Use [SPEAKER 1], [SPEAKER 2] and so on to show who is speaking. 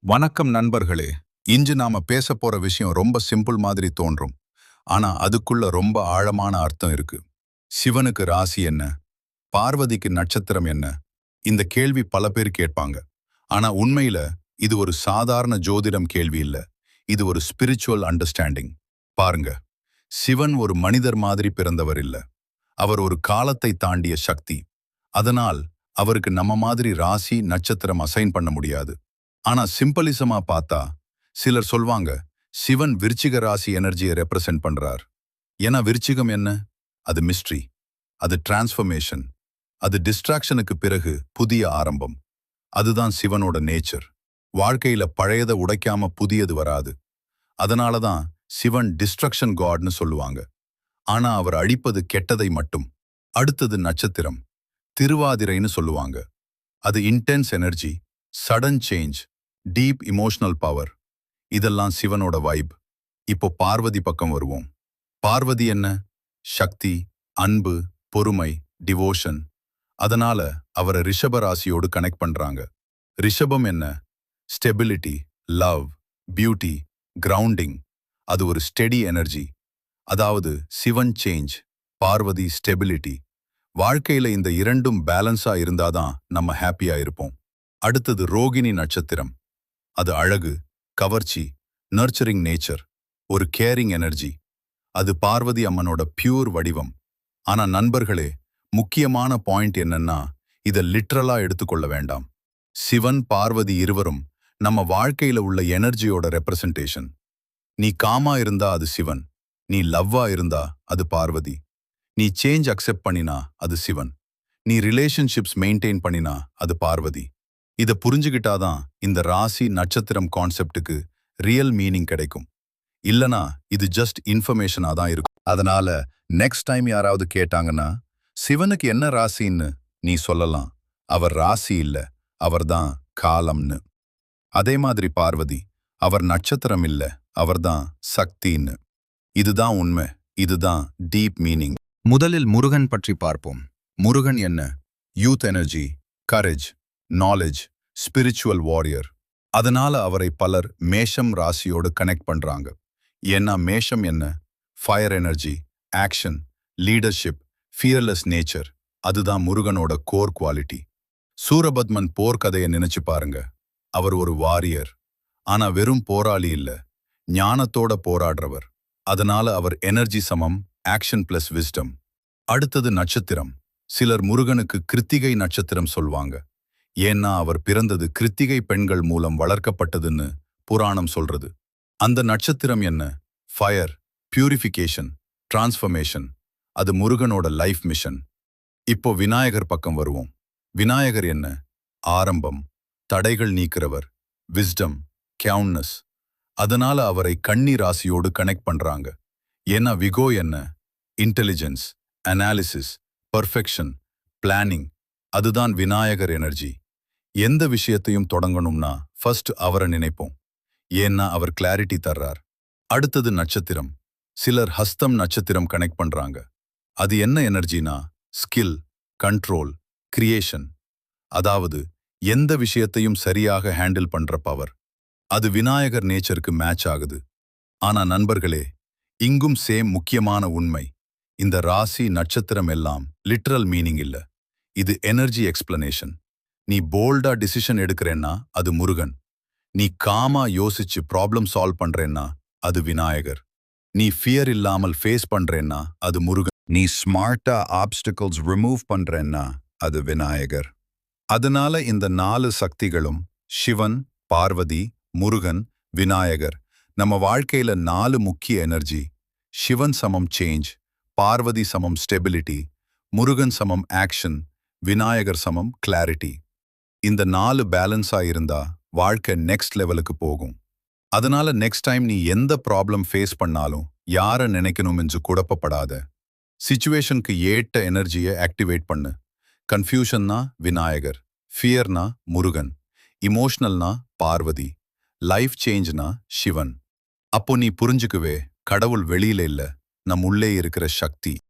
[SPEAKER 1] வணக்கம் நண்பர்களே. இன்று நாம பேச போற விஷயம் ரொம்ப சிம்பிள் மாதிரி தோன்றும். ஆனா அதுக்குள்ள ரொம்ப ஆழமான அர்த்தம் இருக்கு. சிவனுக்கு ராசி என்ன? பார்வதிக்கு நட்சத்திரம் என்ன? இந்த கேள்வி பல பேர் கேட்பாங்க. ஆனா உண்மையில இது ஒரு சாதாரண ஜோதிடம் கேள்வி இல்ல. இது ஒரு ஸ்பிரிச்சுவல் அண்டர்ஸ்டாண்டிங். பாருங்க, சிவன் ஒரு மனிதர் மாதிரி பிறந்தவர் இல்ல. அவர் ஒரு காலத்தை தாண்டிய சக்தி. அதனால் அவருக்கு நம்ம மாதிரி ராசி நட்சத்திரம் அசைன் பண்ண முடியாது. ஆனா சிம்பலிசமா பார்த்தா சிலர் சொல்வாங்க, சிவன் விருச்சிக ராசி எனர்ஜியை ரெப்ரசென்ட் பண்றார். ஏன்னா விருச்சிகம் என்ன? அது மிஸ்ட்ரி, அது டிரான்ஸ்ஃபர்மேஷன், அது டிஸ்ட்ராக்ஷனுக்கு பிறகு புதிய ஆரம்பம். அதுதான் சிவனோட நேச்சர். வாழ்க்கையில பழையதை உடைக்காம புதியது வராது. அதனாலதான் சிவன் டிஸ்ட்ரக்ஷன் காட்னு சொல்லுவாங்க. ஆனா அவர் அழிப்பது கெட்டதை மட்டும். அடுத்தது நட்சத்திரம், திருவாதிரைன்னு சொல்லுவாங்க. அது intense energy, sudden change, deep emotional power. இதெல்லாம் சிவனோட வைப். இப்போ பார்வதி பக்கம் வருவோம். பார்வதி என்ன? சக்தி, அன்பு, பொறுமை, டிவோஷன். அதனால அவரை ரிஷப ராசியோடு கனெக்ட் பண்றாங்க. ரிஷபம் என்ன? Stability, love, beauty, grounding. அது ஒரு ஸ்டெடி எனர்ஜி. அதாவது சிவன் சேஞ்ச், பார்வதி ஸ்டெபிலிட்டி. வாழ்க்கையில இந்த இரண்டும் பேலன்ஸா இருந்தாதான் நம்ம ஹாப்பியா இருப்போம். அடுத்தது ரோகிணி நட்சத்திரம். அது அழகு, கவர்ச்சி, நர்ச்சரிங் நேச்சர், ஒரு கேரிங் எனர்ஜி. அது பார்வதி அம்மனோட பியூர் வடிவம். ஆனா நண்பர்களே, முக்கியமான பாயிண்ட் என்னன்னா, இதை லிட்ரலா எடுத்துக்கொள்ள வேண்டாம். சிவன் பார்வதி இருவரும் நம்ம வாழ்க்கையில உள்ள எனர்ஜியோட ரெப்ரசன்டேஷன். நீ காமா இருந்தா அது சிவன், நீ லவ்வா இருந்தா அது பார்வதி. நீ சேஞ்ச் அக்செப்ட் பண்ணினா அது சிவன், நீ ரிலேஷன்ஷிப்ஸ் மெயின்டைன் பண்ணினா அது பார்வதி. இதை புரிஞ்சுகிட்டாதான் இந்த ராசி நட்சத்திரம் கான்செப்டுக்கு ரியல் மீனிங் கிடைக்கும். இல்லனா இது ஜஸ்ட் இன்ஃபர்மேஷனா தான் இருக்கும். அதனால நெக்ஸ்ட் டைம் யாராவது கேட்டாங்கன்னா, சிவனுக்கு என்ன ராசின்னு நீ சொல்லலாம், அவர் ராசி இல்ல, அவர்தான் காலம்னு. அதே மாதிரி பார்வதி, அவர் நட்சத்திரம் இல்ல, அவர்தான் சக்தின்னு. இதுதான் உண்மை, இதுதான் டீப் மீனிங். முதலில் முருகன் பற்றி பார்ப்போம். முருகன் என்ன? Youth energy, courage, knowledge, spiritual warrior. அதனால அவரை பலர் மேஷம் ராசியோடு கனெக்ட் பண்றாங்க. ஏன்னா மேஷம் என்ன? Fire energy, action, leadership, fearless nature. அதுதான் முருகனோட கோர் குவாலிட்டி. சூரபத்மன் போர்க்கதையை நினைச்சு பாருங்க. அவர் ஒரு வாரியர். ஆனா வெறும் போராளி இல்ல, ஞானத்தோட போராடுறவர். அதனால அவர் எனர்ஜி சமம், ஆக்ஷன் பிளஸ் விஸ்டம். அடுத்தது நட்சத்திரம். சிலர் முருகனுக்கு கிருத்திகை நட்சத்திரம் சொல்வாங்க. ஏன்னா அவர் பிறந்தது கிருத்திகை பெண்கள் மூலம் வளர்க்கப்பட்டதுன்னு புராணம் சொல்றது. அந்த நட்சத்திரம் என்ன? Fire, purification, transformation. அது முருகனோட லைஃப் மிஷன். இப்போ விநாயகர் பக்கம் வருவோம். விநாயகர் என்ன? ஆரம்பம், தடைகள் நீக்கிறவர், விஸ்டம், கவுன்னஸ். அதனால அவரை கன்னி ராசியோடு கனெக்ட் பண்றாங்க. ஏன்னா விகோ என்ன? Intelligence, analysis, perfection, planning. அதுதான் விநாயகர் எனர்ஜி. எந்த விஷயத்தையும் தொடங்கணும்னா ஃபர்ஸ்ட் அவரை நினைப்போம். ஏன்னா அவர் கிளாரிட்டி தர்றார். அடுத்தது நட்சத்திரம். சிலர் ஹஸ்தம் நட்சத்திரம் கனெக்ட் பண்றாங்க. அது என்ன எனர்ஜினா? Skill, control, creation. அதாவது எந்த விஷயத்தையும் சரியாக ஹேண்டில் பண்ற பவர். அது விநாயகர் நேச்சருக்கு மேட்ச் ஆகுது. ஆனா நண்பர்களே, இங்கும் சேம் முக்கியமான உண்மை. இந்த ராசி நட்சத்திரம் எல்லாம் லிட்ரல் மீனிங் இல்ல. இது எனர்ஜி எக்ஸ்பிளனேஷன். நீ போல்டா டிசிஷன் எடுக்கிறேன்னா அது முருகன். நீ காமா யோசிச்சு ப்ராப்ளம் சால்வ் பண்றேன்னா அது விநாயகர். நீ ஃபியர் இல்லாமல் ஃபேஸ் பண்றேன்னா அது முருகன். நீ ஸ்மார்ட்டா ஆப்ஸ்டிகல்ஸ் ரிமூவ் பண்றேன்னா அது விநாயகர். அதனால இந்த 4 சக்திகளும், சிவன், பார்வதி, முருகன், விநாயகர், நம்ம வாழ்க்கையில 4 முக்கிய எனர்ஜி. சிவன் சமம் சேஞ்ச், பார்வதி சமம் ஸ்டெபிலிட்டி, முருகன் சமம் ஆக்ஷன், விநாயகர் சமம் கிளாரிட்டி. இந்த 4 பேலன்ஸா இருந்தா வாழ்க்கை நெக்ஸ்ட் லெவலுக்கு போகும். அதனால நெக்ஸ்ட் டைம் நீ எந்த ப்ராப்ளம் ஃபேஸ் பண்ணாலும் யாரை நினைக்கணும் என்று குழப்பப்படாத. சிச்சுவேஷனுக்கு ஏற்ற எனர்ஜியை ஆக்டிவேட் பண்ணு. கன்ஃபியூஷன்னா விநாயகர், ஃபியர்னா முருகன், இமோஷனல்னா பார்வதி, லைஃப் சேஞ்ச்னா சிவன். அப்போ நீ புரிஞ்சுக்குவே, கடவுள் வெளியில இல்ல, நம் உள்ளே இருக்கிற சக்தி.